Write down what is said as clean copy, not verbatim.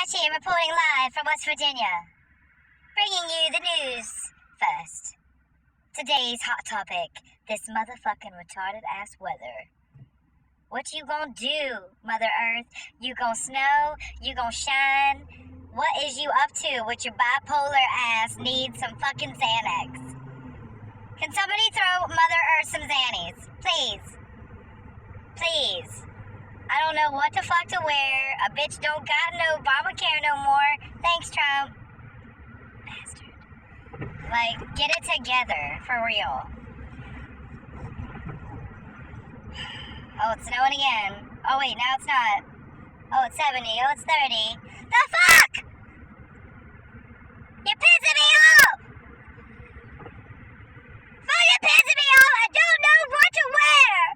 Sashi reporting live from West Virginia. Bringing you the news first. Today's hot topic, this motherfucking retarded ass weather. What you gonna do, Mother Earth? You gonna snow? You gonna shine? What is you up to with your bipolar ass needs some fucking Xanax? Can somebody throw Mother Earth some Xannies? Please. Please. I don't know what the fuck to wear. A bitch don't got no Obamacare no more. Thanks, Trump. Bastard. Like, get it together, for real. Oh, it's snowing again. Oh, wait, now it's not. Oh, it's 70. Oh, it's 30. The fuck? You're pissing me off! Fucking pissing me off! I don't know what to wear!